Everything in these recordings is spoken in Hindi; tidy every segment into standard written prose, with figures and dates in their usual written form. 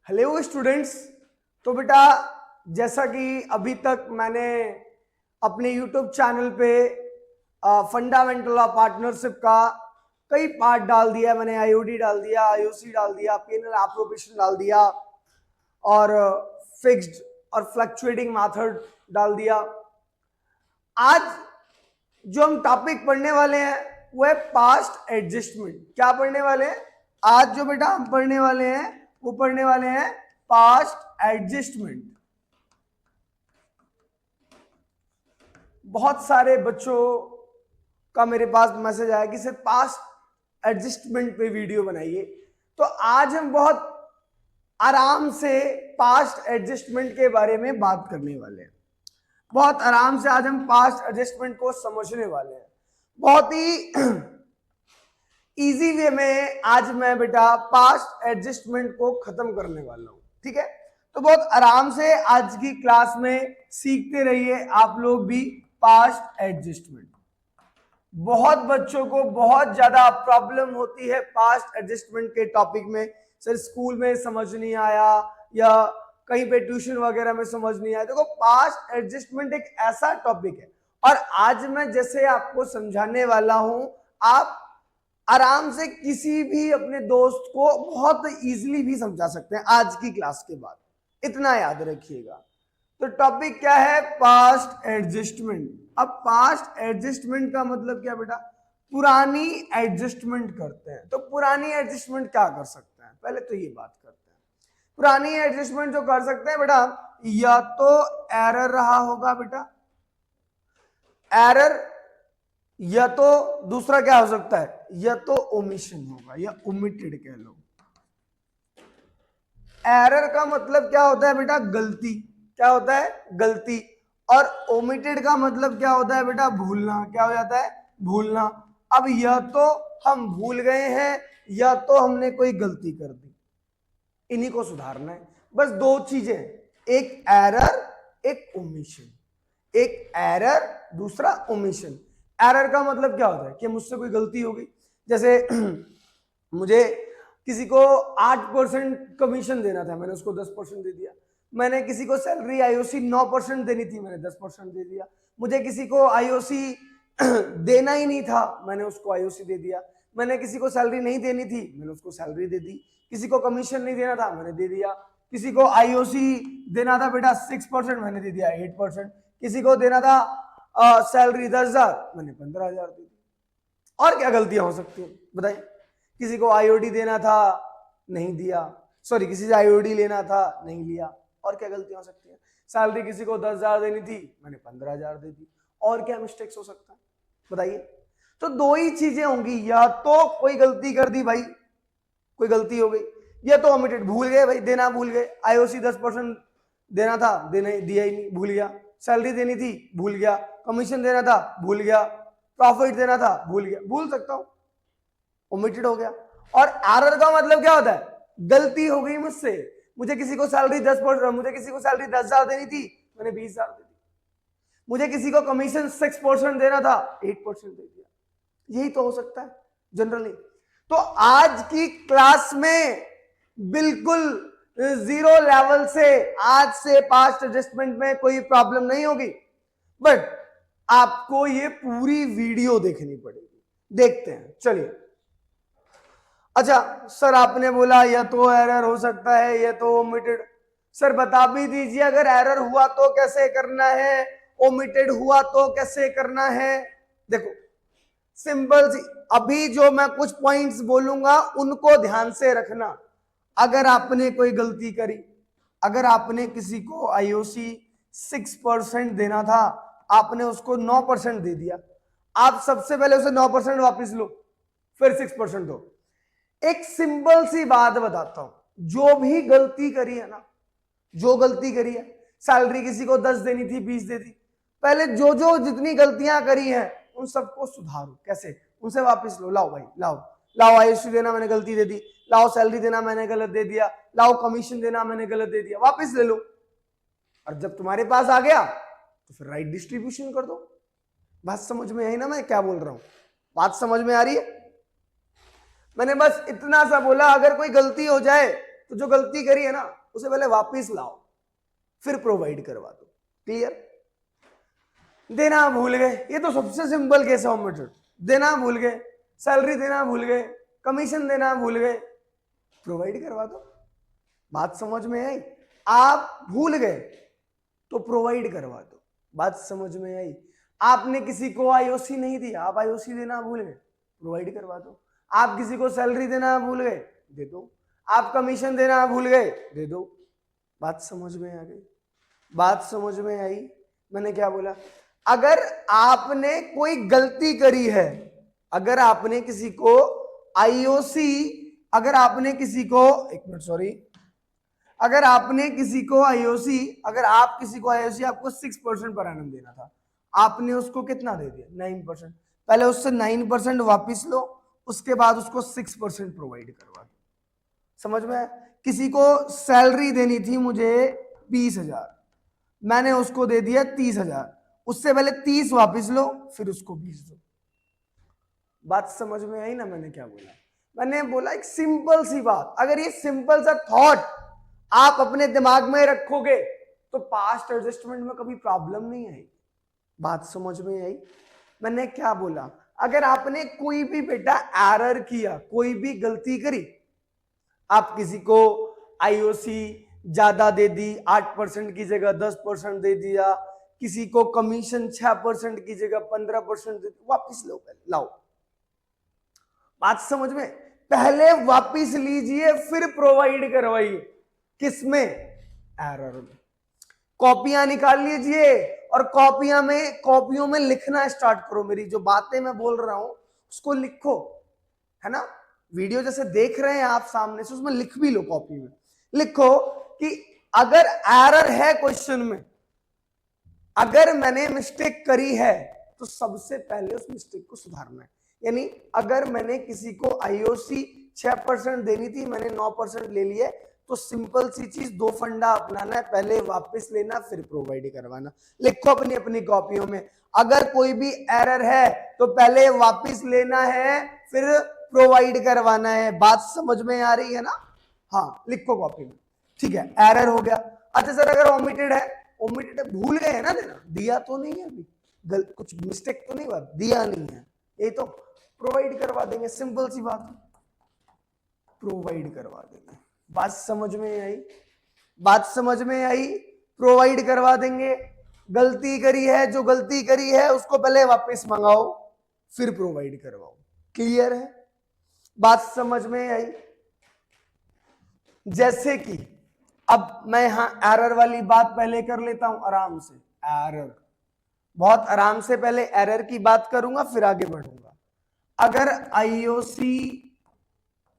Hello students. तो बेटा जैसा कि अभी तक मैंने अपने यूट्यूब चैनल पे फंडामेंटल ऑफ पार्टनरशिप का कई पार्ट डाल दिया। मैंने आईओडी डाल दिया, आईओसी डाल दिया, पीएनएल एप्रोप्रिएशन डाल दिया और फिक्स्ड और फ्लक्चुएटिंग मेथड डाल दिया। आज जो हम टॉपिक पढ़ने वाले हैं वो है पास्ट एडजस्टमेंट। क्या पढ़ने वाले हैं आज? जो बेटा हम पढ़ने वाले हैं वो पढ़ने वाले हैं पास्ट एडजस्टमेंट। बहुत सारे बच्चों का मेरे पास मैसेज आया कि सर पास्ट एडजस्टमेंट पे वीडियो बनाइए। तो आज हम बहुत आराम से पास्ट एडजस्टमेंट के बारे में बात करने वाले हैं। बहुत आराम से आज हम पास्ट एडजस्टमेंट को समझने वाले हैं। बहुत ही इजी वे में आज मैं बेटा पास्ट एडजस्टमेंट को खत्म करने वाला हूं। ठीक है, तो बहुत आराम से आज की क्लास में सीखते रहिए आप लोग भी पास्ट एडजस्टमेंट। बहुत बच्चों को बहुत ज्यादा प्रॉब्लम होती है पास्ट एडजस्टमेंट के टॉपिक में। सर स्कूल में समझ नहीं आया या कहीं पे ट्यूशन वगैरह में समझ नहीं आया। देखो पास्ट एडजस्टमेंट एक ऐसा टॉपिक है और आज मैं जैसे आपको समझाने वाला हूं, आप आराम से किसी भी अपने दोस्त को बहुत इजीली भी समझा सकते हैं आज की क्लास के बाद। इतना याद रखिएगा। तो टॉपिक क्या है? Past adjustment. अब पास्ट एडजस्टमेंट का मतलब क्या बेटा? पुरानी एडजस्टमेंट करते हैं। तो पुरानी एडजस्टमेंट क्या कर सकते हैं? पहले तो ये बात करते हैं। पुरानी एडजस्टमेंट जो कर सकते हैं बेटा, या तो एरर रहा होगा बेटा, एरर, या तो दूसरा क्या हो सकता है, या तो ओमिशन होगा या ओमिटेड कह लो। एरर का मतलब क्या होता है बेटा? गलती। क्या होता है? गलती। और ओमिटेड का मतलब क्या होता है बेटा? भूलना। क्या हो जाता है? भूलना। अब या तो हम भूल गए हैं या तो हमने कोई गलती कर दी, इन्हीं को सुधारना है। बस दो चीजें, एक एरर एक ओमिशन। एक एरर दूसरा ओमिशन। एरर का मतलब क्या होता है कि मुझसे कोई गलती हो गई। जैसे मुझे किसी को 8% कमीशन देना था, मैंने उसको 10% दे दिया। मैंने किसी को सैलरी आईओसी 9% देनी थी, मैंने 10% दे दिया। मुझे किसी को आईओसी देना ही नहीं था, मैंने उसको आईओसी दे दिया। मैंने किसी को सैलरी नहीं देनी थी, मैंने उसको सैलरी दे दी। किसी को कमीशन नहीं देना था, मैंने दे दिया। किसी को आईओसी देना था बेटा 6%, मैंने दे दिया 8%। किसी को देना था सैलरी 10,000, मैंने 15,000 दे दी। और क्या गलतियां हो सकती है बताइए? किसी को आईओडी देना था, नहीं दिया। सॉरी, किसी से आईओडी लेना था, नहीं लिया। और क्या गलतियां हो सकती है? सैलरी किसी को 10,000 देनी थी, मैंने 15,000 दे दी। और क्या मिस्टेक्स हो सकता है बताइए? तो दो ही चीजें होंगी, या तो कोई गलती कर दी भाई, कोई गलती हो गई, या तो ओमिटेड, भूल गए भाई, देना भूल गए। आईओसी 10% देना था, देने दिया ही नहीं, भूल गया। सैलरी देनी थी, भूल गया। कमीशन देना था, भूल गया। प्रॉफिट देना था, भूल गया। भूल सकता हूं, ओमिटेड हो गया। और एरर का मतलब क्या होता है? गलती हो गई मुझसे। मुझे किसी को सैलरी 10%, मुझे किसी को सैलरी 10,000 देनी थी, मैंने 20,000 दे दी। मुझे किसी को कमीशन 6% देना था, 8% दे दिया। यही तो हो सकता है जनरली। तो आज की क्लास में बिल्कुल जीरो लेवल से, आज से पास्ट एडजस्टमेंट में कोई प्रॉब्लम नहीं होगी, बट आपको ये पूरी वीडियो देखनी पड़ेगी। देखते हैं, चलिए। अच्छा सर, आपने बोला या तो एरर हो सकता है या तो ओमिटेड। सर बता भी दीजिए, अगर एरर हुआ तो कैसे करना है, ओमिटेड हुआ तो कैसे करना है? देखो सिंपल सी, अभी जो मैं कुछ पॉइंट्स बोलूंगा उनको ध्यान से रखना। अगर आपने कोई गलती करी, अगर आपने किसी को आईओसी 6% देना था, आपने उसको 9% दे दिया, आप सबसे पहले उसे 9% वापस लो, फिर 6% दो। एक सिंपल सी बात बताता हूं, जो भी गलती करी है ना, जो गलती करी है, सैलरी किसी को 10 देनी थी, 20 दे दी। पहले जो जो जितनी गलतियां करी हैं उन सबको सुधारो। कैसे? उनसे वापस लो। लाओ भाई, लाओ लाओ, आईओसी देना मैंने गलती दे दी, लाओ सैलरी देना मैंने गलत दे दिया, लाओ कमीशन देना मैंने गलत दे दिया, वापस ले लो। और जब तुम्हारे पास आ गया तो फिर राइट डिस्ट्रीब्यूशन कर दो। बात समझ में आई ना मैं क्या बोल रहा हूं? बात समझ में आ रही है? मैंने बस इतना सा बोला, अगर कोई गलती हो जाए तो जो गलती करी है ना उसे पहले वापस लाओ, फिर प्रोवाइड करवा दो। क्लियर? देना भूल गए, ये तो सबसे सिंपल केस है ओमिटेड। देना भूल गए, सैलरी देना भूल गए, कमीशन देना भूल गए, प्रोवाइड करवा दो। बात समझ में आई? आप भूल गए तो प्रोवाइड करवा दो। बात समझ में आई? आपने किसी को आईओसी नहीं दिया, आप आईओसी देना भूल गए, प्रोवाइड करवा दो। आप किसी को सैलरी देना भूल गए, दे दो। आप कमीशन देना भूल गए, दे दो। बात समझ में आ गई? बात समझ में आई? मैंने क्या बोला? अगर आपने कोई गलती करी है, अगर आपने किसी को आईओसी, अगर आपने किसी को, एक मिनट सॉरी, अगर आपने किसी को आईओसी, अगर आप किसी को आईओसी आपको 6% पर एनम देना था, आपने उसको कितना दे दिया? 9%। पहले उससे 9% वापिस लो, उसके बाद उसको 6% प्रोवाइड करवा दो। समझ में? किसी को सैलरी देनी थी मुझे 20,000, मैंने उसको दे दिया 30,000, उससे पहले 30 वापिस लो, फिर उसको 20 दो। बात समझ में आई ना? मैंने क्या बोला? मैंने बोला एक सिंपल सी बात, अगर ये सिंपल सा थॉट आप अपने दिमाग में रखोगे तो पास्ट एडजस्टमेंट में कभी प्रॉब्लम नहीं आएगी। बात समझ में आई? मैंने क्या बोला? अगर आपने कोई भी बेटा एरर किया, कोई भी गलती करी, आप किसी को आईओसी ज्यादा दे दी, 8% की जगह 10% दे दिया, किसी को कमीशन 6% की जगह 15% दे, वापिस लो, पहले लाओ। बात समझ में? पहले वापिस लीजिए, फिर प्रोवाइड करवाइए। किसमें? एरर में। कॉपियां निकाल लीजिए और कॉपियों में लिखना स्टार्ट करो। मेरी जो बातें मैं बोल रहा हूं उसको लिखो, है ना? वीडियो जैसे देख रहे हैं आप सामने से, उसमें लिख भी लो। कॉपी में लिखो कि अगर एरर है क्वेश्चन में, अगर मैंने मिस्टेक करी है तो सबसे पहले उस मिस्टेक को सुधारना है। यानी अगर मैंने किसी को आईओसी 6% देनी थी, मैंने 9% ले लिया, तो सिंपल सी चीज, 2 फंडा अपनाना है, पहले वापस लेना, फिर प्रोवाइड करवाना। लिखो अपनी अपनी कॉपियों में, अगर कोई भी एरर है तो पहले वापस लेना है, फिर प्रोवाइड करवाना है। बात समझ में आ रही है ना? हाँ, लिखो कॉपी में। ठीक है, एरर हो गया। अच्छा सर, अगर ओमिटेड है, ओमिटेड भूल गए है ना देना, दिया तो नहीं है अभी, कुछ मिस्टेक तो नहीं हुआ, दिया नहीं है, ये तो प्रोवाइड करवा देंगे। सिंपल सी बात, प्रोवाइड करवा देंगे। बात समझ में आई? बात समझ में आई? प्रोवाइड करवा देंगे। गलती करी है, जो गलती करी है उसको पहले वापस मंगाओ, फिर प्रोवाइड करवाओ। क्लियर है? बात समझ में आई? जैसे कि अब मैं यहां एरर वाली बात पहले कर लेता हूं आराम से। एरर, बहुत आराम से पहले एरर की बात करूंगा, फिर आगे बढ़ूंगा। अगर आईओसी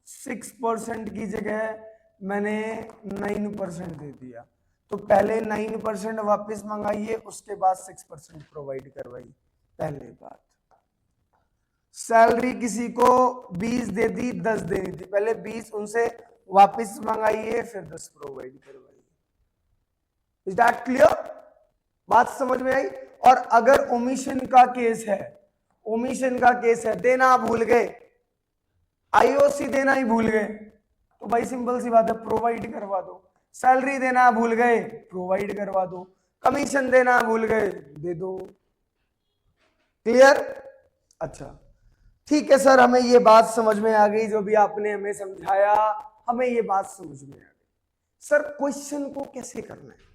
6% की जगह मैंने 9% दे दिया, तो पहले 9% वापस मंगाइए, उसके बाद 6% प्रोवाइड करवाइए। पहले बात। सैलरी किसी को 20 दे दी, 10 देनी थी, पहले 20 उनसे वापस मंगाइए, फिर 10 प्रोवाइड करवाइए। Is that clear? बात समझ में आई? और अगर ओमिशन का केस है, ओमिशन का केस है, देना भूल गए, आईओसी देना ही भूल गए, तो भाई सिंपल सी बात है, प्रोवाइड करवा दो। सैलरी देना भूल गए, प्रोवाइड करवा दो। कमीशन देना भूल गए, दे दो। क्लियर? अच्छा, ठीक है सर, हमें ये बात समझ में आ गई, जो भी आपने हमें समझाया, हमें ये बात समझ में आ गई। सर क्वेश्चन को कैसे करना है?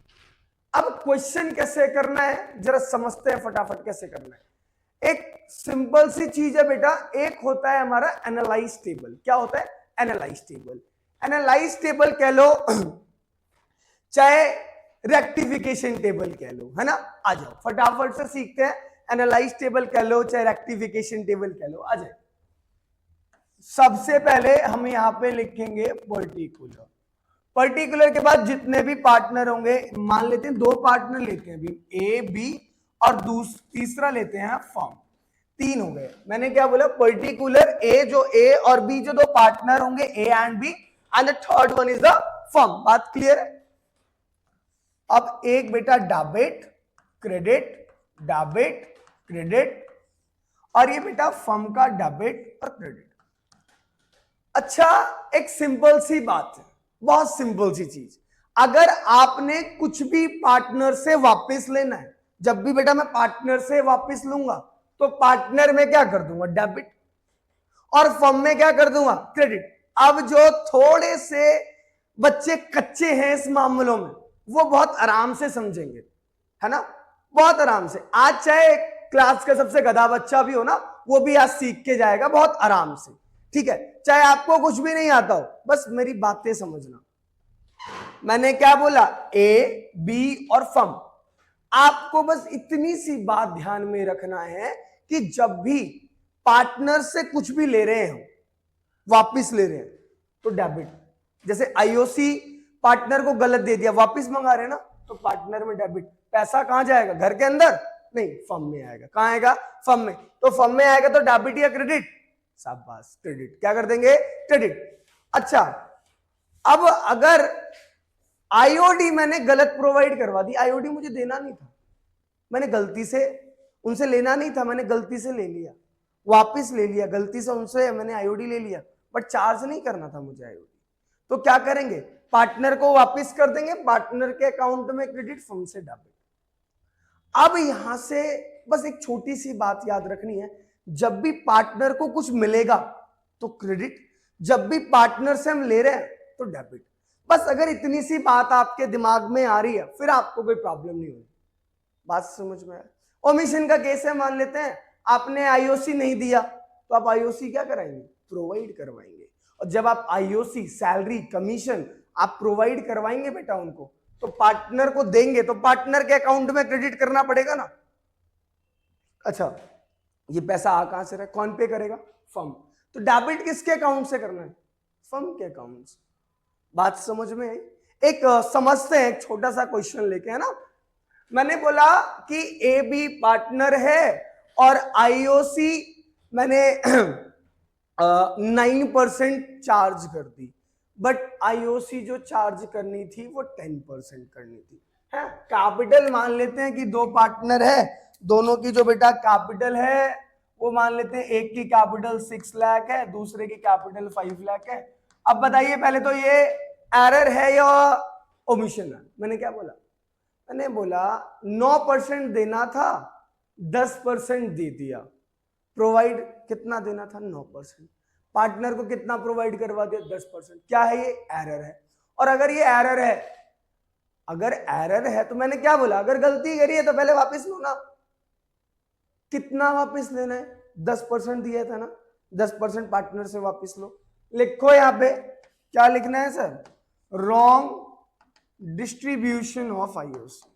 अब क्वेश्चन कैसे करना है जरा समझते हैं फटाफट, कैसे करना है। एक सिंपल सी चीज है बेटा, एक होता है हमारा एनालाइज टेबल। क्या होता है? Analyse table. एनालाइज टेबल कह लो, चाहे रेक्टिफिकेशन टेबल कह लो, है ना? आ जाओ फटाफट से सीखते हैं। एनालाइज टेबल कह लो, चाहे रेक्टिफिकेशन टेबल कह लो, आ जाए। सबसे पहले हम यहां पे लिखेंगे पर्टिकुलर। पर्टिकुलर के बाद जितने भी पार्टनर होंगे, मान लेते हैं 2 पार्टनर लेते हैं अभी, ए बी, और तीसरा लेते हैं फर्म। 3 हो गए। मैंने क्या बोला? पर्टिकुलर ए, जो ए और बी जो 2 पार्टनर होंगे, A and B, and the third one is the firm. बात क्लियर है? अब एक बेटा डेबिट क्रेडिट, डेबिट क्रेडिट, और ये बेटा फर्म का डेबिट और क्रेडिट। अच्छा, एक सिंपल सी बात है, बहुत सिंपल सी चीज। अगर आपने कुछ भी पार्टनर से वापस लेना है, जब भी बेटा मैं पार्टनर से वापस लूंगा तो पार्टनर में क्या कर दूंगा, डेबिट, और फर्म में क्या कर दूंगा, क्रेडिट। अब जो थोड़े से बच्चे कच्चे हैं इस मामलों में वो बहुत आराम से समझेंगे, है ना, बहुत आराम से। आज चाहे क्लास का सबसे गधा बच्चा भी हो ना, वो भी आज सीख के जाएगा बहुत आराम से, ठीक है, चाहे आपको कुछ भी नहीं आता हो, बस मेरी बातें समझना। मैंने क्या बोला, ए बी और फर्म। आपको बस इतनी सी बात ध्यान में रखना है कि जब भी पार्टनर से कुछ भी ले रहे हो, वापिस ले रहे हैं, तो डेबिट। जैसे आईओसी पार्टनर को गलत दे दिया, वापिस मंगा रहे हैं ना, तो पार्टनर में डेबिट। पैसा कहां जाएगा, घर के अंदर नहीं, फर्म में आएगा। कहां आएगा, फर्म में। तो फर्म में आएगा तो डेबिट या क्रेडिट, शाबाश, क्रेडिट। क्या कर देंगे, क्रेडिट। अच्छा, अब अगर आईओडी मैंने गलत प्रोवाइड करवा दी, आईओडी मुझे देना नहीं था, मैंने गलती से उनसे लेना नहीं था, मैंने गलती से ले लिया, वापिस ले लिया, गलती से उनसे मैंने आईओडी ले लिया, बट चार्ज नहीं करना था मुझे आईओडी। तो क्या करेंगे, पार्टनर को वापिस कर देंगे, पार्टनर के अकाउंट में क्रेडिट, फर्म से डेबिट। अब यहां से बस एक छोटी सी बात याद रखनी है, जब भी पार्टनर को कुछ मिलेगा तो क्रेडिट, जब भी पार्टनर से हम ले रहे हैं तो डेबिट। बस अगर इतनी सी बात आपके दिमाग में आ रही है, फिर आपको कोई प्रॉब्लम नहीं होगी। बात समझ में आया। ओमिशन का केस है, मान लेते हैं आपने आईओसी नहीं दिया, तो आप आईओसी क्या कराएंगे, प्रोवाइड करवाएंगे। और जब आप आईओसी, सैलरी, कमीशन आप प्रोवाइड करवाएंगे बेटा उनको, तो पार्टनर को देंगे, तो पार्टनर के अकाउंट में क्रेडिट करना पड़ेगा ना। अच्छा, ये पैसा आ कहां से रहा, कौन पे करेगा, फर्म। तो डेबिट किसके अकाउंट से करना है, फर्म के अकाउंट से। बात समझ में आई। एक समझते हैं, एक छोटा सा क्वेश्चन लेके, है ना। मैंने बोला कि ए बी पार्टनर है और आईओसी मैंने 9% चार्ज कर दी, बट आईओसी जो चार्ज करनी थी वो 10% करनी थी, है। कैपिटल मान लेते हैं कि दो पार्टनर है, दोनों की जो बेटा कैपिटल है वो मान लेते हैं, एक की कैपिटल 6 लाख है, दूसरे की कैपिटल 5 लाख है। अब बताइए पहले तो ये एरर है या ओमिशन है। मैंने क्या बोला, मैंने बोला 9% देना था, 10% दे दिया। प्रोवाइड कितना देना था, 9%। पार्टनर को कितना प्रोवाइड करवा दिया, 10%। क्या है ये, एरर है। और अगर ये एरर है, अगर एरर है तो मैंने क्या बोला, अगर गलती करी है तो पहले वापस लो ना। कितना वापस लेना है, 10% दिया था ना, 10% पार्टनर से वापस लो। लिखो यहां पे क्या लिखना है sir, wrong distribution of IOC.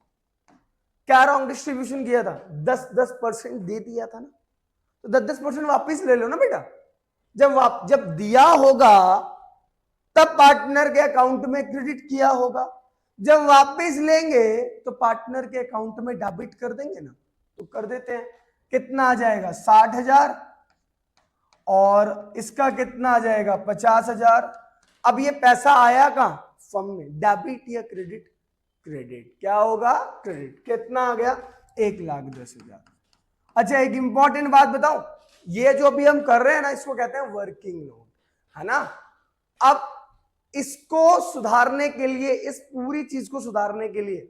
क्या रॉन्ग डिस्ट्रीब्यूशन किया था, 10% दे दिया था ना, तो 10% वापस ले लो ना बेटा। जब दिया होगा तब पार्टनर के अकाउंट में क्रेडिट किया होगा, जब वापस लेंगे तो पार्टनर के अकाउंट में डेबिट कर देंगे ना। तो कर देते हैं, कितना आ जाएगा 60,000 और इसका कितना आ जाएगा 50,000। अब ये पैसा आया कहां, फर्म में, डेबिट या क्रेडिट, क्रेडिट। क्या होगा, क्रेडिट। कितना आ गया, 1,10,000। अच्छा, एक इंपॉर्टेंट बात बताऊं, ये जो अभी हम कर रहे हैं ना, इसको कहते हैं वर्किंग नोट, है ना। अब इसको सुधारने के लिए, इस पूरी चीज को सुधारने के लिए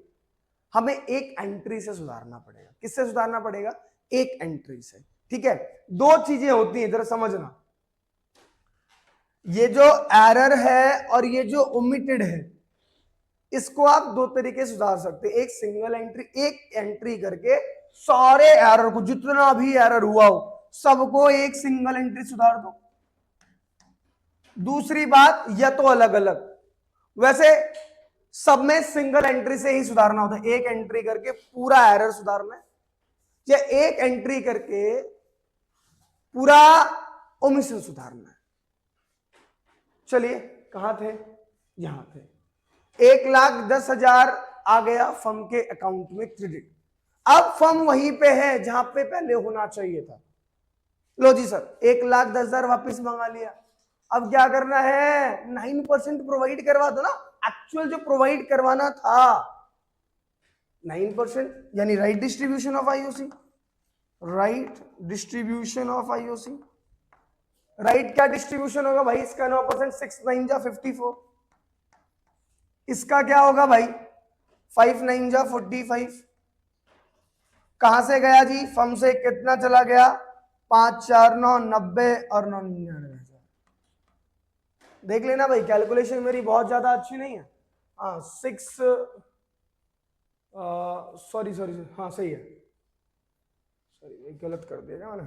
हमें एक एंट्री से सुधारना पड़ेगा। किससे सुधारना पड़ेगा, एक एंट्री से, ठीक है। दो चीजें होती हैं, जरा समझना। ये जो एरर है और ये जो ओमिटेड है, इसको आप दो तरीके से सुधार सकते हैं। एक सिंगल एंट्री, एक एंट्री करके सारे एरर को, जितना भी एरर हुआ हो सबको एक सिंगल एंट्री सुधार दो। दूसरी बात, या तो अलग अलग, वैसे सब में सिंगल एंट्री से ही सुधारना होता है। एक एंट्री करके पूरा एरर सुधारना है, या एक एंट्री करके पूरा ओमिशन सुधारना है। चलिए, कहां थे, यहां थे। 1,10,000 आ गया फर्म के अकाउंट में क्रेडिट। अब फर्म वहीं पे है जहां पे पहले होना चाहिए था। लो जी सर, 1,10,000 वापस मंगा लिया। अब क्या करना है, 9% प्रोवाइड करवा दो ना, एक्चुअल जो प्रोवाइड करवाना था 9%, यानी right distribution of IOC. Right distribution of IOC, right क्या डिस्ट्रीब्यूशन होगा भाई इसका, 9%, 6 9 जा 54। इसका क्या होगा भाई, 5 9 जा 45, कहां से गया जी, फम से कितना चला गया, 5 4 9 90 और 9 99। देख लेना भाई, कैलकुलेशन मेरी बहुत ज्यादा अच्छी नहीं है। हाँ 6 सॉरी सॉरी, हाँ सही है, सॉरी गलत कर दिया क्या मैंने,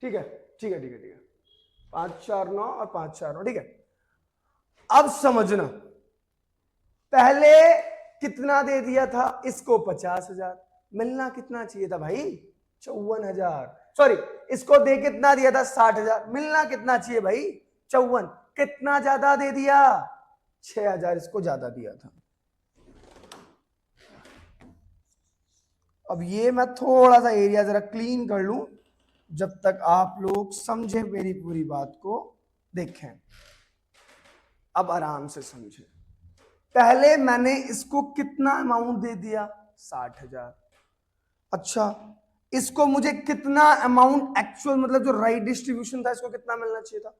ठीक है ठीक है ठीक है ठीक है, 5 4 9 और 5 4 9, ठीक है। अब समझना, पहले कितना दे दिया था इसको, 50,000, मिलना कितना चाहिए था भाई, 54,000, सॉरी इसको दे कितना दिया था, 60,000, मिलना कितना चाहिए भाई, 54, कितना ज्यादा दे दिया, 6,000 इसको ज्यादा दिया था। अब ये मैं थोड़ा सा एरिया जरा क्लीन कर लूं, जब तक आप लोग समझे मेरी पूरी बात को, देखें अब आराम से समझे। पहले मैंने इसको कितना अमाउंट दे दिया, 60,000, अच्छा इसको मुझे कितना अमाउंट एक्चुअल, मतलब जो राइट डिस्ट्रीब्यूशन था, इसको कितना मिलना चाहिए था,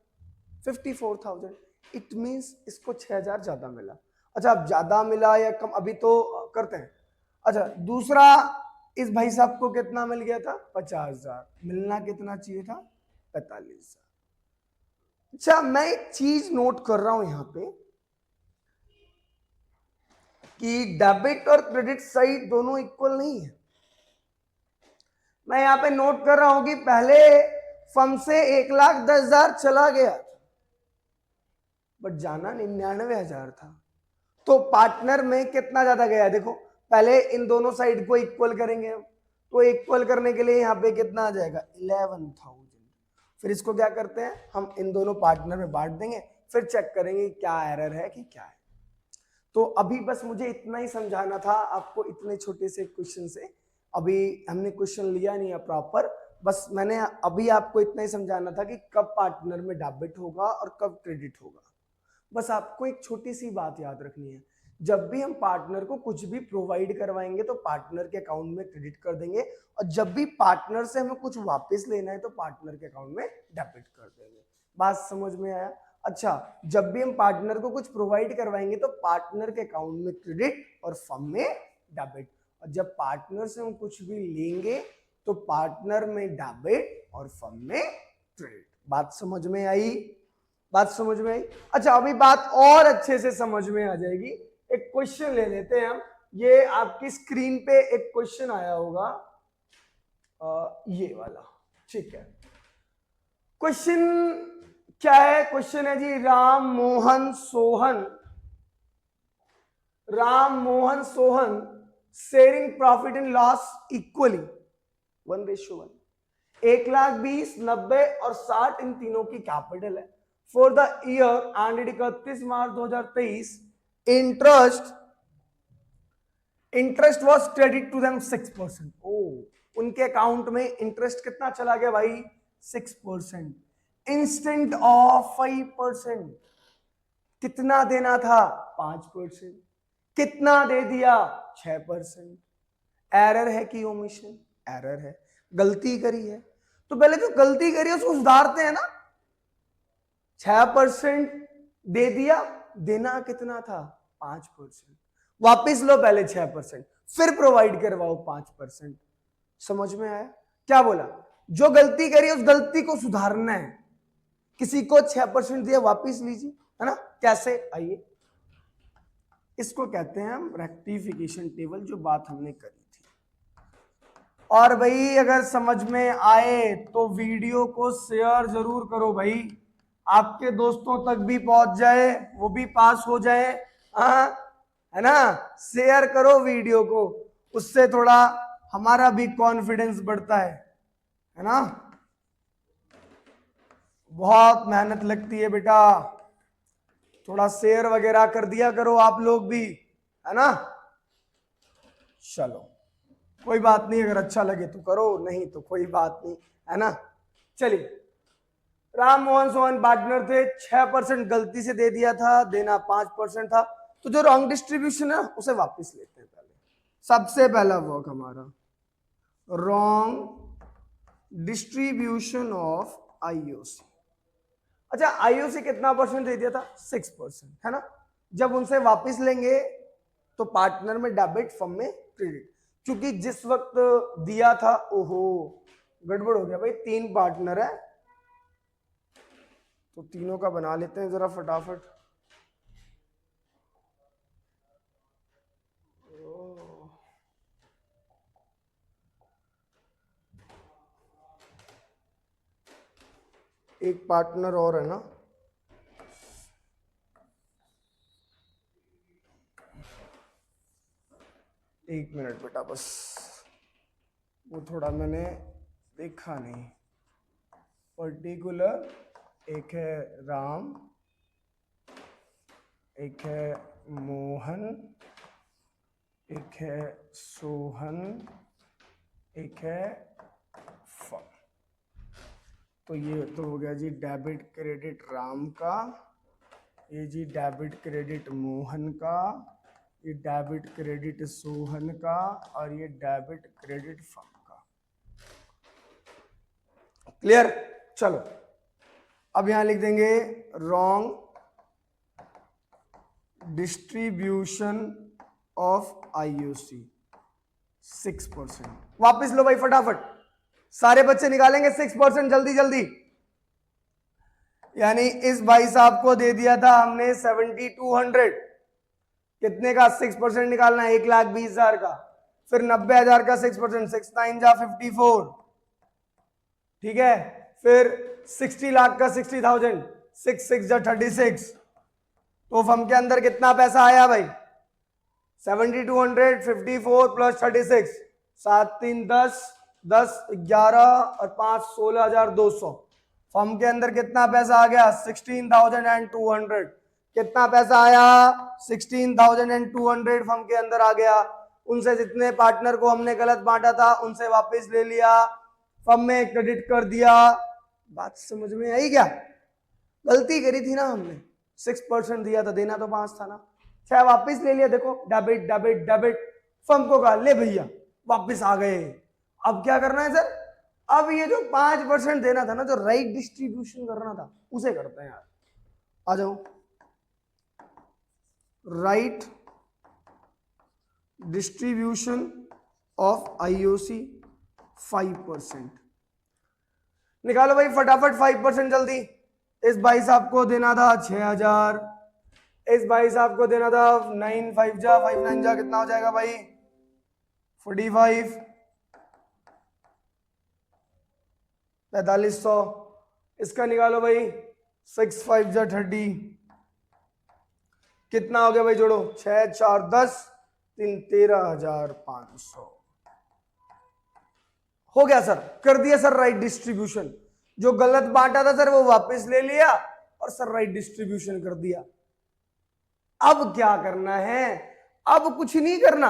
54,000, इट मींस इसको 6,000 ज्यादा मिला। अच्छा अब ज्यादा मिला या कम अभी तो करते हैं। अच्छा दूसरा, इस भाई साहब को कितना मिल गया था, 50,000, मिलना कितना चाहिए था, 45,000। अच्छा मैं एक चीज नोट कर रहा हूं यहां पे कि डेबिट और क्रेडिट साइड दोनों इक्वल नहीं है। मैं यहां पे नोट कर रहा हूं कि पहले फर्म से 1,10,000 चला गया, बट जाना 99,000 था, तो पार्टनर में कितना ज्यादा गया, देखो पहले इन दोनों साइड को इक्वल करेंगे हम, तो इक्वल करने के लिए यहाँ पे कितना आ जाएगा, 11,000। फिर इसको क्या करते हैं, हम इन दोनों पार्टनर में बांट देंगे, फिर चेक करेंगे क्या एरर है कि क्या है। तो अभी बस मुझे इतना ही समझाना था आपको, इतने छोटे से क्वेश्चन से। अभी हमने क्वेश्चन लिया नहीं है प्रॉपर, बस मैंने अभी आपको इतना ही समझाना था कि कब पार्टनर में डेबिट होगा और कब क्रेडिट होगा। बस आपको एक छोटी सी बात याद रखनी है, जब भी हम पार्टनर को कुछ भी प्रोवाइड करवाएंगे तो पार्टनर के अकाउंट में क्रेडिट कर देंगे, और जब भी पार्टनर से हमें कुछ वापस लेना है तो पार्टनर के अकाउंट में डेबिट कर देंगे। बात समझ में आया? अच्छा जब भी हम पार्टनर को कुछ प्रोवाइड करवाएंगे तो पार्टनर के अकाउंट में क्रेडिट और फर्म में डेबिट, और जब पार्टनर से हम कुछ भी लेंगे तो पार्टनर में डेबिट और फर्म में क्रेडिट। बात समझ में आई? बात समझ में आई? अच्छा अभी बात और अच्छे से समझ में आ जाएगी। एक क्वेश्चन ले लेते हैं हम, ये आपकी स्क्रीन पे एक क्वेश्चन आया होगा, ये वाला, ठीक है। क्वेश्चन क्या है? क्वेश्चन है जी, Ram Mohan Sohan sharing profit and loss equally 1:1, 1,20,000, 90 और 60 इन तीनों की कैपिटल है। For the year ended 31 March 2023, interest was credit to them 6%। उनके अकाउंट में इंटरेस्ट कितना चला गया भाई? 6%, इंस्टेंट ऑफ 5%। कितना देना था? 5%। कितना दे दिया? 6%। एरर है कि ओमिशन? एरर है, गलती करी है। तो पहले जो गलती करी है उसको सुधारते हैं ना। 6% दे दिया, देना कितना था? 5%। वापिस लो पहले 6%, फिर प्रोवाइड करवाओ 5%। समझ में आया? क्या बोला? जो गलती करी है उस गलती को सुधारना है। किसी को 6% दिया, वापिस लीजिए, है ना? कैसे? आइए, इसको कहते हैं हम रेक्टिफिकेशन टेबल, जो बात हमने करी थी। और भाई अगर समझ में आए तो वीडियो को शेयर जरूर करो भाई, आपके दोस्तों तक भी पहुंच जाए, वो भी पास हो जाए, है ना? शेयर करो वीडियो को, उससे थोड़ा हमारा भी कॉन्फिडेंस बढ़ता है ना? बहुत मेहनत लगती है बेटा, थोड़ा शेयर वगैरह कर दिया करो आप लोग भी, है ना? चलो कोई बात नहीं, अगर अच्छा लगे तो करो, नहीं तो कोई बात नहीं, है ना? चलिए, राम मोहन सोहन पार्टनर थे, 6% गलती से दे दिया था, देना 5% था, तो जो रॉन्ग डिस्ट्रीब्यूशन है उसे वापस लेते हैं। पहले सबसे पहला वर्क हमारा रॉन्ग डिस्ट्रीब्यूशन ऑफ आईओसी। अच्छा आईओसी कितना परसेंट दे दिया था? 6%, है ना। जब उनसे वापस लेंगे तो पार्टनर में डेबिट, फर्म में क्रेडिट। क्योंकि जिस वक्त दिया था, ओहो गड़बड़ हो गया भाई, 3 पार्टनर है तो तीनों का बना लेते हैं जरा फटाफट। एक पार्टनर और है ना, एक मिनट बेटा बस, वो थोड़ा मैंने देखा नहीं। पर्टिकुलर एक है राम, एक है मोहन, एक है सोहन, एक है फम। तो ये तो हो गया जी डेबिट क्रेडिट राम का, ये जी डेबिट क्रेडिट मोहन का, ये डेबिट क्रेडिट सोहन का, और ये डेबिट क्रेडिट फम का। क्लियर? चलो अब यहां लिख देंगे रॉन्ग डिस्ट्रीब्यूशन ऑफ आईओसी 6%। वापिस लो भाई फटाफट, सारे बच्चे निकालेंगे 6% जल्दी जल्दी। यानी इस भाई साहब को दे दिया था हमने 7200, कितने का 6% निकालना है? 1,20,000 का। फिर 90,000 का 6%, 6 9 जा 54, ठीक है। फिर 60 लाख का 60,000, 6 6 जा 36। तो फर्म के अंदर कितना पैसा आया भाई? 7200, 54 प्लस 36, 7 3 10, 10 11 और 5 16,200। फर्म के अंदर कितना पैसा आ गया? 16,200। कितना पैसा आया? 16,200 फर्म के अंदर आ गया। उनसे जितने पार्टनर को हमने गलत बांटा था उनसे वापस ले लिया, फर्म में क्रेडिट कर दिया। बात समझ में आई क्या? गलती करी थी ना हमने, 6% दिया था, देना तो 5 था ना। चाहे वापस ले लिया, देखो डेबिट डेबिट डेबिट, फर्म को कहा ले भैया वापस आ गए। अब क्या करना है सर? अब ये जो 5% देना था ना, जो राइट डिस्ट्रीब्यूशन करना था, उसे करते हैं यार। आ जाओ, राइट डिस्ट्रीब्यूशन ऑफ आईओसी 5%। निकालो भाई फटाफट 5% जल्दी। इस भाई साहब को देना था 6,000, इस भाई साहब को देना था 9 5 जा 5 9 जा, कितना हो जाएगा भाई? 45, 4500। इसका निकालो भाई, 6 5 जा 30, कितना हो गया भाई? जोड़ो, 6 4 10, 3 13,500 हो गया सर। कर दिया सर राइट डिस्ट्रीब्यूशन। जो गलत बांटा था सर वो वापस ले लिया, और सर राइट डिस्ट्रीब्यूशन कर दिया। अब क्या करना है? अब कुछ नहीं करना,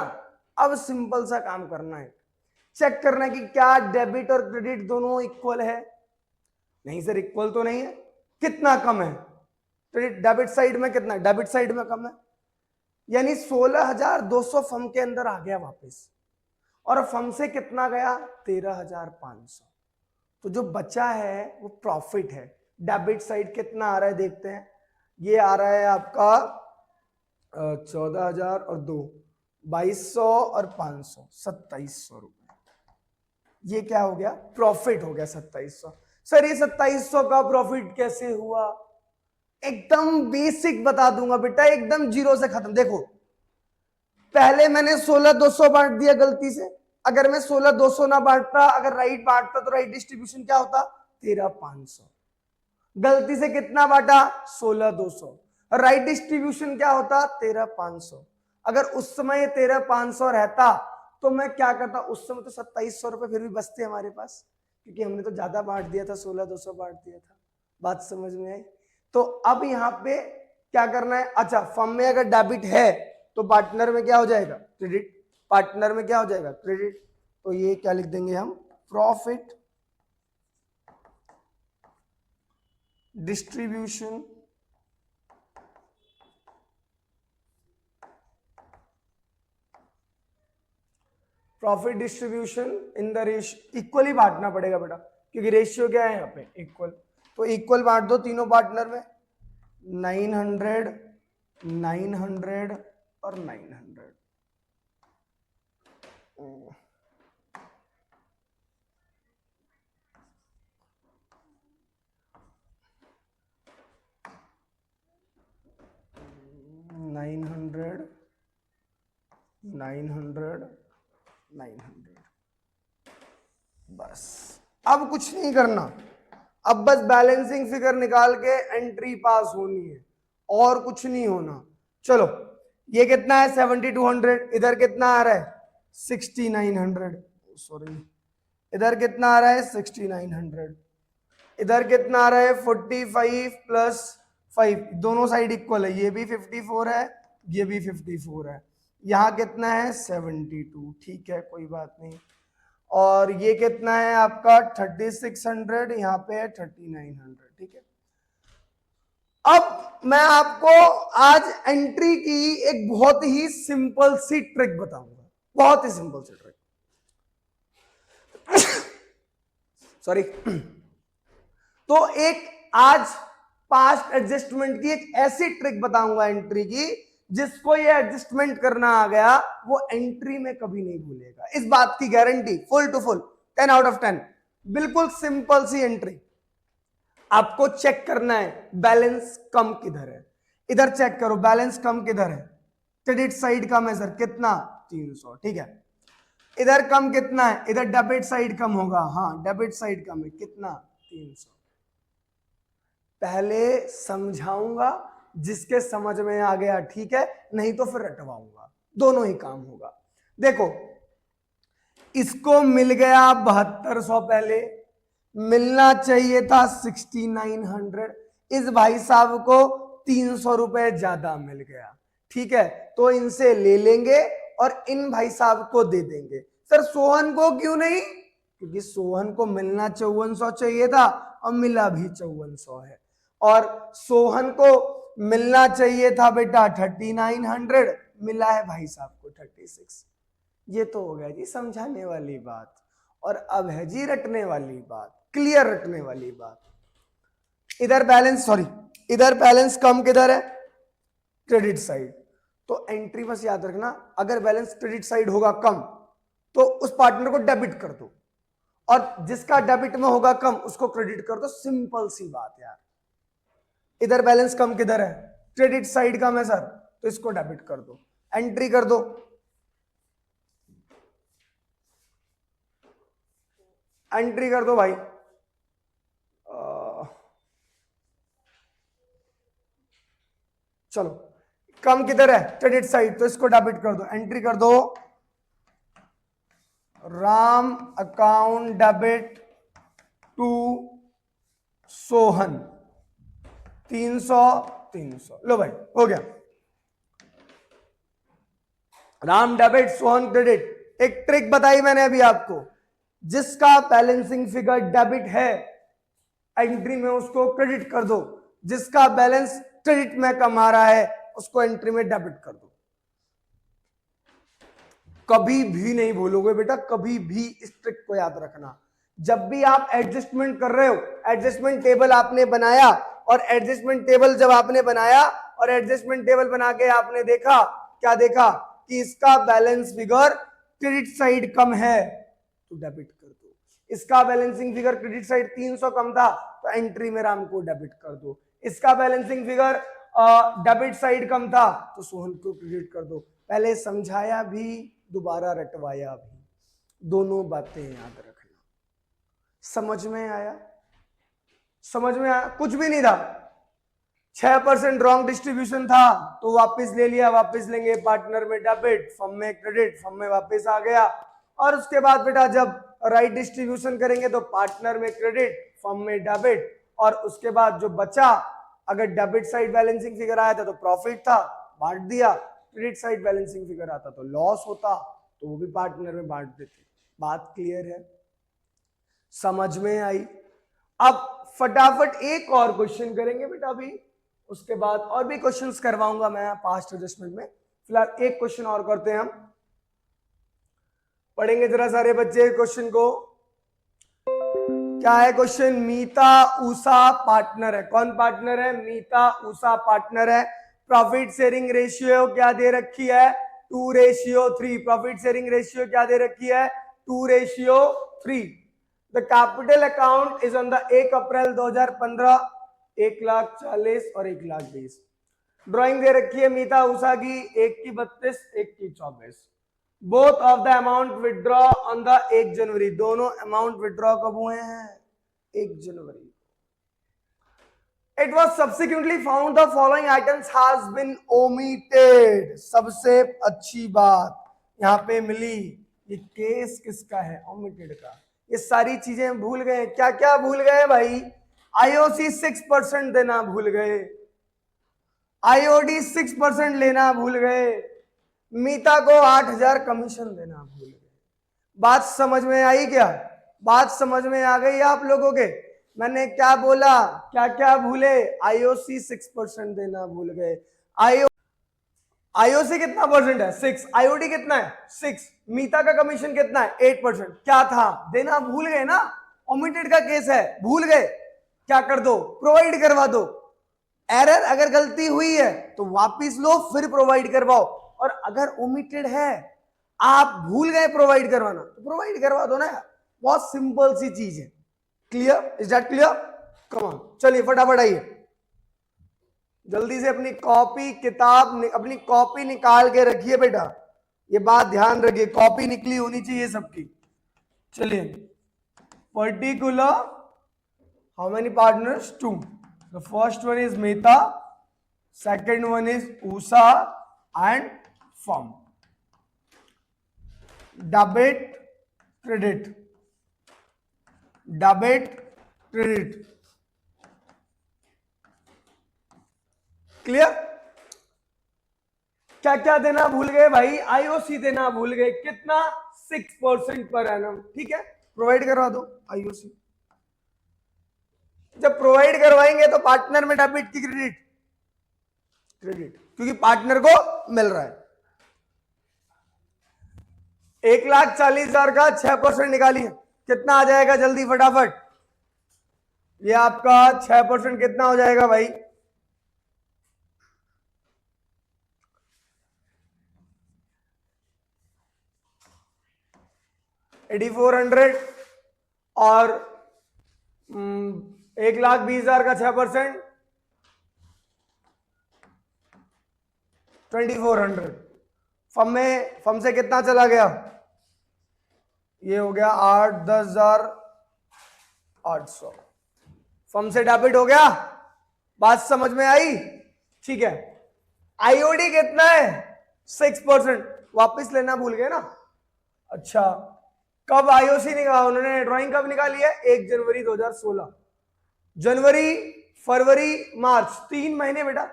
अब सिंपल सा काम करना है, चेक करना है कि क्या डेबिट और क्रेडिट दोनों इक्वल है। नहीं सर इक्वल तो नहीं है, कितना कम है? क्रेडिट डेबिट साइड में कितना? डेबिट साइड में कम है, यानी 16,200 फर्म के अंदर आ गया वापस, और फर्म से कितना गया? 13,500। तो जो बचा है वो प्रॉफिट है। डेबिट साइड कितना आ रहा है देखते हैं। ये आ रहा है आपका 14,000 और 2 2200 और 500 2700 रुपए। ये क्या हो गया? प्रॉफिट हो गया 2700। सर ये 2700 का प्रॉफिट कैसे हुआ? एकदम बेसिक बता दूंगा बेटा, एकदम जीरो से खत्म। देखो पहले मैंने 16,200 बांट दिया गलती से। अगर मैं 16,200 ना बांटता, अगर राइट बांटता, तो राइट डिस्ट्रीब्यूशन क्या होता? 13,500। गलती से कितना बांटा? 16,200। राइट डिस्ट्रीब्यूशन क्या होता? 13,500। अगर उस समय 13,500 रहता तो मैं क्या करता? उस समय तो 2700 रुपए फिर भी बचते हमारे पास, क्योंकि हमने तो ज्यादा बांट दिया था, 16,200 बांट दिया था। बात समझ में आई? तो अब यहाँ पे क्या करना है? अच्छा फर्म में अगर डेबिट है तो पार्टनर में क्या हो जाएगा? क्रेडिट। पार्टनर में क्या हो जाएगा? क्रेडिट। तो ये क्या लिख देंगे हम? Profit distribution profit distribution in the ratio. Equally बांटना पड़ेगा बेटा, क्योंकि रेशियो क्या है यहाँ पे? इक्वल। तो इक्वल बांट दो तीनों पार्टनर में, 900 900 और 900। 900 900 900। बस अब कुछ नहीं करना, अब बस बैलेंसिंग फिगर निकाल के एंट्री पास होनी है और कुछ नहीं होना। चलो ये कितना है 7200, इधर कितना आ रहा है 6900, सॉरी इधर कितना आ रहा है 6900, इधर कितना आ रहा है 45 प्लस 5, दोनों साइड इक्वल है, ये भी 54 है ये भी 54 है, यहाँ कितना है 72, ठीक है कोई बात नहीं। और ये कितना है आपका 3600, यहाँ पे है 3900, ठीक है। अब मैं आपको आज एंट्री की एक बहुत ही सिंपल सी ट्रिक बताऊंगा, बहुत ही सिंपल सी ट्रिक सॉरी। तो एक आज पास्ट एडजस्टमेंट की एक ऐसी ट्रिक बताऊंगा एंट्री की, जिसको ये एडजस्टमेंट करना आ गया वो एंट्री में कभी नहीं भूलेगा, इस बात की guarantee full to full 10 out of 10। बिल्कुल सिंपल सी एंट्री, आपको चेक करना है बैलेंस कम किधर है, इधर चेक करो बैलेंस कम किधर है, क्रेडिट साइड कम है सर, कितना 300, ठीक है। इधर कम कितना है, इधर डेबिट साइड कम होगा, हाँ डेबिट साइड कम है, कितना 300। पहले समझाऊंगा, जिसके समझ में आ गया ठीक है, नहीं तो फिर रटवाऊंगा, दोनों ही काम होगा। देखो इसको मिल गया 7200, पहले मिलना चाहिए था 6900, इस भाई साहब को 300 रुपए ज्यादा मिल गया, ठीक है, तो इनसे ले लेंगे और इन भाई साहब को दे देंगे। सर सोहन को क्यों नहीं, क्योंकि सोहन को मिलना 5400 चाहिए था और मिला भी 5400 है, और सोहन को मिलना चाहिए था बेटा 3900, मिला है भाई साहब को 36। ये तो हो गया जी समझाने वाली बात, और अब है जी रटने वाली बात, क्लियर रटने वाली बात। इधर बैलेंस सॉरी इधर बैलेंस कम किधर है, क्रेडिट साइड, तो एंट्री बस याद रखना, अगर बैलेंस क्रेडिट साइड होगा कम तो उस पार्टनर को डेबिट कर दो, और जिसका डेबिट में होगा कम उसको क्रेडिट कर दो, सिंपल सी बात यार। इधर बैलेंस कम किधर है, क्रेडिट साइड कम है सर, तो इसको डेबिट कर दो, एंट्री कर दो, एंट्री कर दो भाई। चलो कम किधर है, क्रेडिट साइड, तो इसको डेबिट कर दो, एंट्री कर दो, Ram account debit to Sohan 300 300, लो भाई हो गया, राम डेबिट सोहन क्रेडिट। एक ट्रिक बताई मैंने अभी आपको, जिसका बैलेंसिंग फिगर डेबिट है एंट्री में उसको क्रेडिट कर दो, जिसका बैलेंस क्रेडिट में कमा रहा है उसको एंट्री में डेबिट कर दो। कभी भी नहीं भूलोगे बेटा, कभी भी इस ट्रिक को याद रखना। जब भी आप एडजस्टमेंट कर रहे हो, एडजस्टमेंट टेबल आपने बनाया, और एडजस्टमेंट टेबल जब आपने बनाया और एडजस्टमेंट टेबल बना के आपने देखा, क्या देखा कि इसका बैलेंस फिगर क्रेडिट साइड कम है तो डेबिट कर दो, इसका बैलेंसिंग फिगर क्रेडिट साइड 300 कम था तो एंट्री में राम को डेबिट कर दो, इसका बैलेंसिंग फिगर डेबिट साइड कम था तो सोहन को क्रेडिट कर दो। पहले समझाया भी, दोबारा रटवाया भी, दोनों बातें याद रखना। समझ में आया, समझ में आया, कुछ भी नहीं था, 6% रॉन्ग डिस्ट्रीब्यूशन था तो वापस ले लिया, वापस लेंगे, पार्टनर में डेबिट, फर्म में क्रेडिट, फर्म में वापस आ गया, और उसके बाद बेटा जब राइट डिस्ट्रीब्यूशन करेंगे तो पार्टनर में क्रेडिट, फर्म में डेबिट, और उसके बाद जो बचा, अगर डेबिट साइड बैलेंसिंग फिगर आया था तो प्रॉफिट था, बांट दिया, क्रेडिट साइड बैलेंसिंग फिगर आता तो लॉस होता तो वो भी पार्टनर में बांट देते। बात क्लियर है, समझ में आई? अब फटाफट एक और क्वेश्चन करेंगे बेटा अभी, उसके बाद और भी क्वेश्चंस करवाऊंगा मैं पास्ट एडजस्टमेंट में। फिलहाल एक क्वेश्चन और करते हैं, हम पढ़ेंगे जरा सारे बच्चे क्वेश्चन को। क्या है क्वेश्चन? मीता ऊषा पार्टनर है। कौन पार्टनर है? मीता ऊषा पार्टनर है। प्रॉफिट शेयरिंग रेशियो क्या दे रखी है? 2:3। प्रॉफिट शेयरिंग रेशियो क्या दे रखी है? 2:3। The capital account is on the 1 अप्रैल 2015, 1,40,000 और 1,20,000। ड्राइंग दे रखी है मीता ऊषा की, एक की 32, एक की 24। Both of the amount withdraw on the 1 जनवरी। दोनों अमाउंट विड्रॉ कब हुए हैं? 1 जनवरी। It was subsequently found the following items has been omitted। सबसे अच्छी बात यहां पे मिली, ये केस किसका है? ओमिटेड का। ये सारी चीजें भूल गए। क्या क्या भूल गए भाई? आईओसी 6% देना भूल गए, आईओडी 6% लेना भूल गए, मीता को 8,000 कमीशन देना भूल गए। बात समझ में आई क्या? बात समझ में आ गई आप लोगों के? मैंने क्या बोला? क्या क्या भूले? आईओसी 6% देना भूल गए। आईओसी कितना परसेंट है? 6। आईओडी कितना है? 6। मीता का कमीशन कितना है? 8%। क्या था? देना भूल गए ना। ओमिटेड का केस है, भूल गए। क्या कर दो? प्रोवाइड करवा दो। एरर, अगर गलती हुई है तो वापिस लो, फिर प्रोवाइड करवाओ। और अगर ओमिटेड है, आप भूल गए प्रोवाइड करवाना, तो प्रोवाइड करवा दो ना यार। बहुत सिंपल सी चीज है। Clear? Is that clear? Come on, चलिए फटाफट आइए, जल्दी से अपनी कॉपी किताब अपनी कॉपी निकाल के रखिए बेटा। ये बात ध्यान रखिए, कॉपी निकली होनी चाहिए सबकी। चलिए, particular, how many partners? 2। The first one is Mehta, second one is Usha and firm. Debit, credit, debit, credit. Clear? क्या क्या देना भूल गए भाई? आईओसी देना भूल गए। कितना? 6% पर एनम। ठीक है, प्रोवाइड करवा दो आईओसी। जब प्रोवाइड करवाएंगे तो पार्टनर में डेबिट की क्रेडिट? क्रेडिट, क्योंकि पार्टनर को मिल रहा है। 1,40,000 का 6% निकालिए, कितना आ जाएगा? जल्दी फटाफट। ये आपका 6% कितना हो जाएगा भाई? $8,400 और 1,20,000 का 6% 2,400। फम से कितना चला गया? ये हो गया 8,10,800। फम से डेबिट हो गया। बात समझ में आई? ठीक है। आईओडी कितना है? 6%। वापिस लेना भूल गए ना। अच्छा, कब आईओसी निकाला उन्होंने? ड्राइंग कब निकाली है? 1 जनवरी 2016। जनवरी, फरवरी, मार्च, 3 महीने बेटा।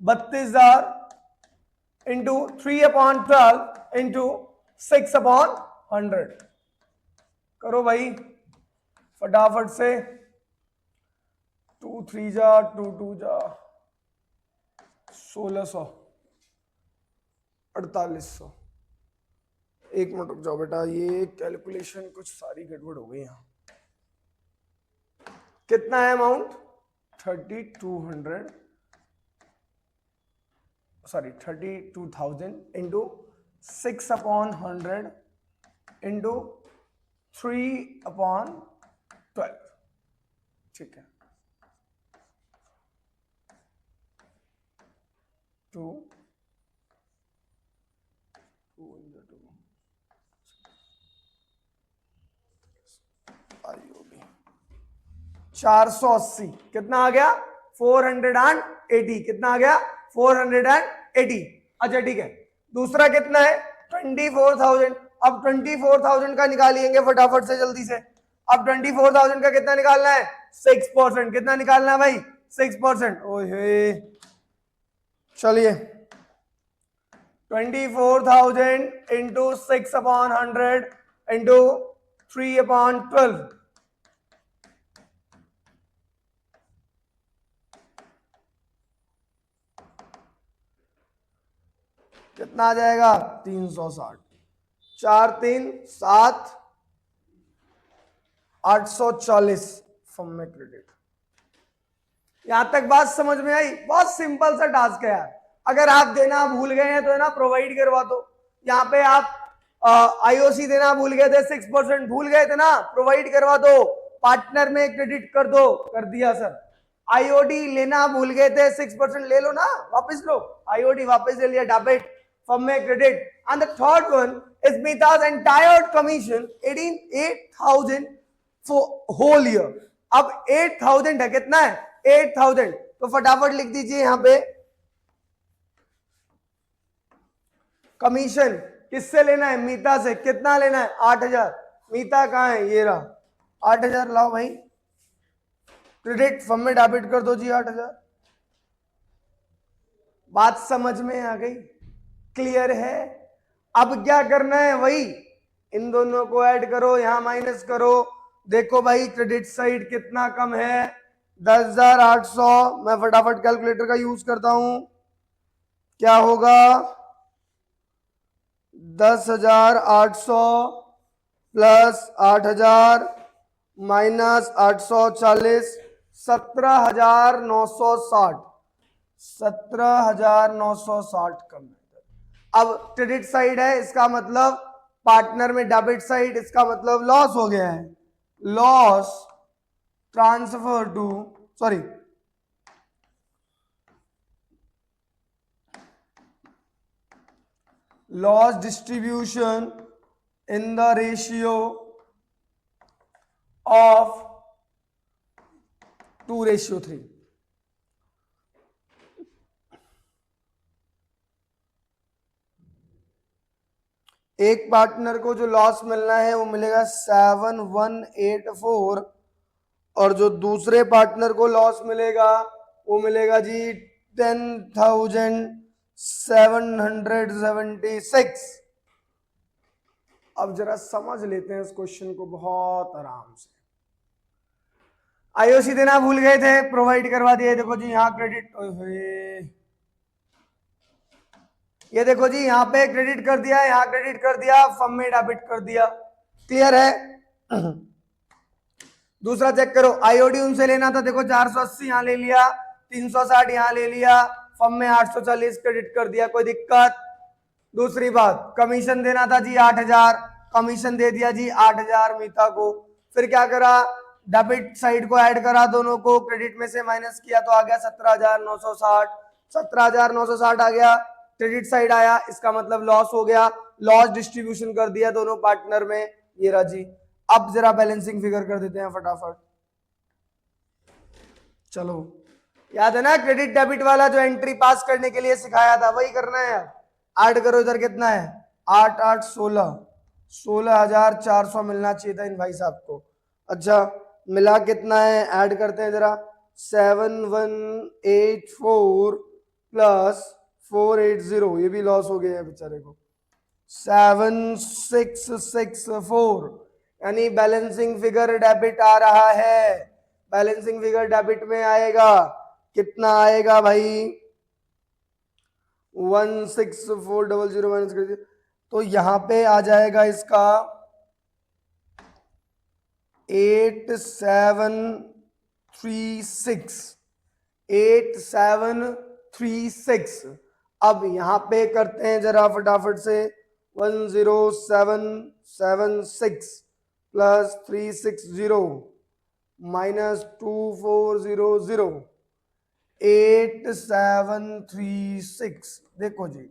32,000 इंटू 3/12 इंटू 6/100। करो भाई फटाफट से। 2 3 जा 2 2 जा 1600, 4800। एक मिनट रुक जाओ बेटा, ये कैलकुलेशन कुछ सारी गड़बड़ हो गई यहाँ। कितना है अमाउंट? 32,000 into 6/100 into 3/12। ठीक है, 2 480। कितना आ गया? 480। कितना आ गया? 480। अच्छा ठीक है, दूसरा कितना है? 24,000। अब 24,000 का निकालिएंगे फटाफट से, जल्दी से। अब 24,000 का कितना निकालना है? 6%। कितना निकालना है भाई? 6%। ओहे, चलिए 24,000 इंटू 6/100 इंटू 3/12। कितना आ जाएगा? 360। 4 3 7 840 फर्म में क्रेडिट। यहां तक बात समझ में आई? बहुत सिंपल सा टास्क है यार। अगर आप देना भूल गए हैं तो है ना प्रोवाइड करवा दो। यहाँ पे आप आईओसी देना भूल गए थे 6% भूल गए थे ना, प्रोवाइड करवा दो। पार्टनर में क्रेडिट कर दो, कर दिया सर। आईओडी लेना भूल गए थे 6% ले लो ना, वापस लो। आईओडी वापस ले लिया, डेबिट फर्म में credit. And the third one is Mita's entire commission 8,000 for whole year. अब 8,000 है, कितना है 8,000, तो फटाफट लिख दीजिए यहां पे कमीशन किससे लेना है, मीता से। कितना लेना है 8,000। मीता कहां है, ये रहा 8,000, लाओ भाई क्रेडिट फर्म में डेबिट कर दो जी 8,000। बात समझ में आ गई, क्लियर है? अब क्या करना है, वही इन दोनों को ऐड करो, यहां माइनस करो। देखो भाई क्रेडिट साइड कितना कम है, 10,800। मैं फटाफट कैलकुलेटर का यूज करता हूं, क्या होगा 10,800 प्लस 8,000 माइनस 840, 17,960। 17,960 कम है। अब क्रेडिट साइड है, इसका मतलब पार्टनर में डेबिट साइड, इसका मतलब लॉस हो गया है। Loss transfer to, sorry, loss distribution in the ratio of 2:3। एक पार्टनर को जो लॉस मिलना है वो मिलेगा 7,184, और जो दूसरे पार्टनर को लॉस मिलेगा वो मिलेगा जी 10,776। अब जरा समझ लेते हैं इस क्वेश्चन को बहुत आराम से। आईओसी देना भूल गए थे, प्रोवाइड करवा दिए। देखो जी यहाँ क्रेडिट, ये देखो जी यहाँ पे क्रेडिट कर दिया, यहाँ क्रेडिट कर दिया, फर्म में डेबिट कर दिया। क्लियर है? दूसरा चेक करो, आईओडी उनसे लेना था, देखो 480 यहाँ ले लिया, 360 यहाँ ले लिया, फर्म में 840 क्रेडिट कर दिया, कोई दिक्कत? दूसरी बात, कमीशन देना था जी 8,000, कमीशन दे दिया जी 8,000 मीता को। फिर क्या करा, डेबिट साइड को ऐड करा, दोनों को क्रेडिट में से माइनस किया तो आ गया 17,960। 17,960 आ गया, क्रेडिट साइड आया, इसका मतलब लॉस हो गया। लॉस डिस्ट्रीब्यूशन कर दिया दोनों पार्टनर में, ये रहा जी। अब जरा बैलेंसिंग फिगर कर देते हैं फटाफट। चलो, याद है ना क्रेडिट डेबिट वाला जो एंट्री पास करने के लिए सिखाया था, वही करना है यार। ऐड करो, इधर कितना है 8 8 16, 16,400 मिलना चाहिए था इन भाई साहब को। अच्छा मिला कितना है, ऐड करते हैं जरा, 7,184 प्लस 480, ये भी लॉस हो गया है बेचारे को, 7,664, यानी बैलेंसिंग फिगर डेबिट आ रहा है। बैलेंसिंग फिगर डेबिट में आएगा, कितना आएगा भाई 16400 माइनस कर दिया तो यहां पे आ जाएगा इसका 8736। अब यहां पे करते हैं जरा फटाफट से, 10776 प्लस 360 माइनस 2400, 8736। देखो जी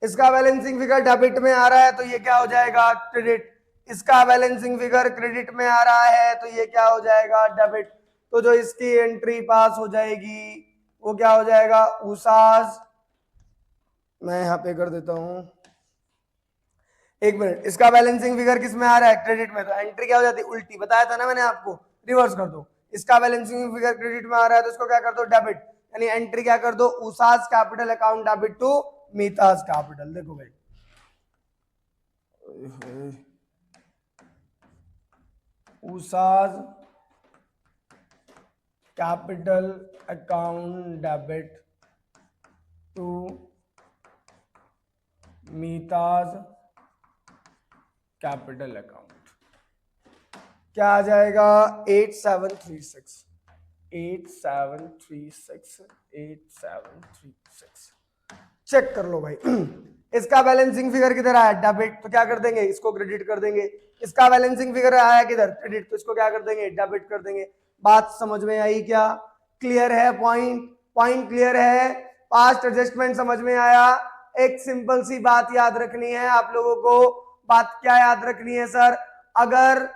इसका बैलेंसिंग फिगर डेबिट में आ रहा है तो ये क्या हो जाएगा क्रेडिट, इसका बैलेंसिंग फिगर क्रेडिट में आ रहा है तो ये क्या हो जाएगा डेबिट। तो जो इसकी एंट्री पास हो जाएगी वो क्या हो जाएगा उसाज, मैं यहां पे कर देता हूं, एक मिनट, इसका बैलेंसिंग फिगर किस में आ रहा है क्रेडिट में, तो एंट्री क्या हो जाती है उल्टी, बताया था ना मैंने आपको, रिवर्स कर दो। इसका बैलेंसिंग फिगर क्रेडिट में आ रहा है तो इसको क्या कर दो डेबिट, यानी एंट्री क्या कर दो Usha's capital account debit to Mita's capital. देखो भाई Usha's capital account debit to Mita's capital account. क्या आ जाएगा 8736 8736 8736। चेक कर लो भाई। इसका बैलेंसिंग फिगर किधर आया डेबिट, तो क्या कर देंगे इसको क्रेडिट कर देंगे। इसका बैलेंसिंग फिगर आया किधर क्रेडिट, तो इसको क्या कर देंगे डेबिट कर देंगे। बात समझ में आई क्या? क्लियर है? पॉइंट क्लियर है? पास्ट एडजस्टमेंट समझ में आया? एक सिंपल सी बात याद रखनी है आप लोगों को। बात क्या याद रखनी है सर? अगर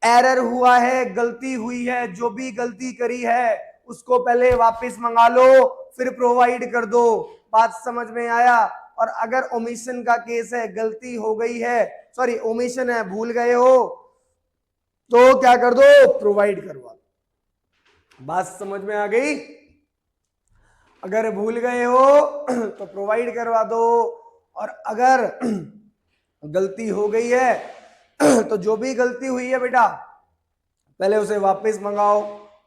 एरर हुआ है, गलती हुई है, जो भी गलती करी है उसको पहले वापस मंगा लो फिर प्रोवाइड कर दो। बात समझ में आया? और अगर ओमिशन का केस है, गलती हो गई है, सॉरी ओमिशन है, भूल गए हो, तो क्या कर दो प्रोवाइड करवा दो। बात समझ में आ गई? अगर भूल गए हो तो प्रोवाइड करवा दो, और अगर गलती हो गई है तो जो भी गलती हुई है बेटा पहले उसे वापस मंगाओ,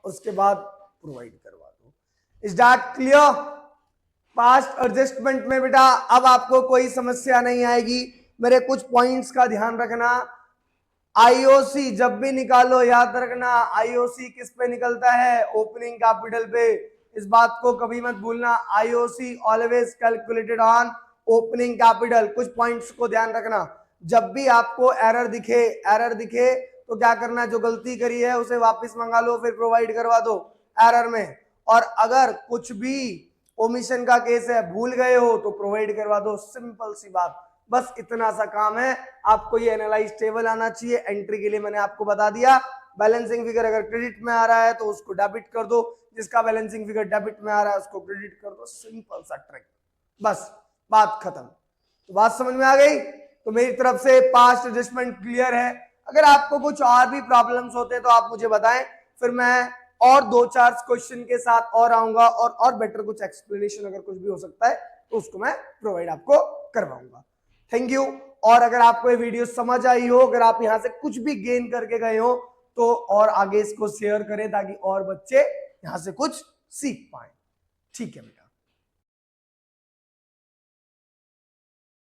उसके बाद प्रोवाइड करवा दो। Is that clear? Past adjustment में बेटा अब आपको कोई समस्या नहीं आएगी। मेरे कुछ पॉइंट्स का ध्यान रखना। आईओसी जब भी निकालो याद रखना, आईओसी किस पे निकलता है? ओपनिंग कैपिटल पे। इस बात को कभी मत भूलना, IOC always calculated on opening capital. कुछ पॉइंट्स को ध्यान रखना, जब भी आपको एरर दिखे तो क्या करना, जो गलती करी है उसे वापस मंगा लो फिर प्रोवाइड करवा दो एरर में। और अगर कुछ भी ओमिशन का केस है, भूल गए हो, तो प्रोवाइड करवा दो। सिंपल सी बात, बस इतना सा काम है। आपको ये एनालाइज टेबल आना चाहिए। एंट्री के लिए मैंने आपको बता दिया, बैलेंसिंग फिगर अगर क्रेडिट में आ रहा है तो उसको डेबिट कर दो, जिसका बैलेंसिंग फिगर डेबिट में आ रहा है उसको क्रेडिट कर दो। सिंपल सा ट्रिक, बस बात खत्म। तो बात समझ में आ गई? तो मेरी तरफ से पास्ट एडजस्टमेंट क्लियर है। अगर आपको कुछ और भी प्रॉब्लम्स होते हैं तो आप मुझे बताएं, फिर मैं और 2-4 क्वेश्चन के साथ और आऊंगा, और बेटर कुछ एक्सप्लेनेशन अगर कुछ भी हो सकता है तो उसको मैं प्रोवाइड आपको करवाऊंगा। Thank you. और अगर आपको ये वीडियो समझ आई हो, अगर आप यहाँ से कुछ भी गेन करके गए हो, तो और आगे इसको शेयर करें ताकि और बच्चे यहाँ से कुछ सीख पाए। ठीक है बेटा।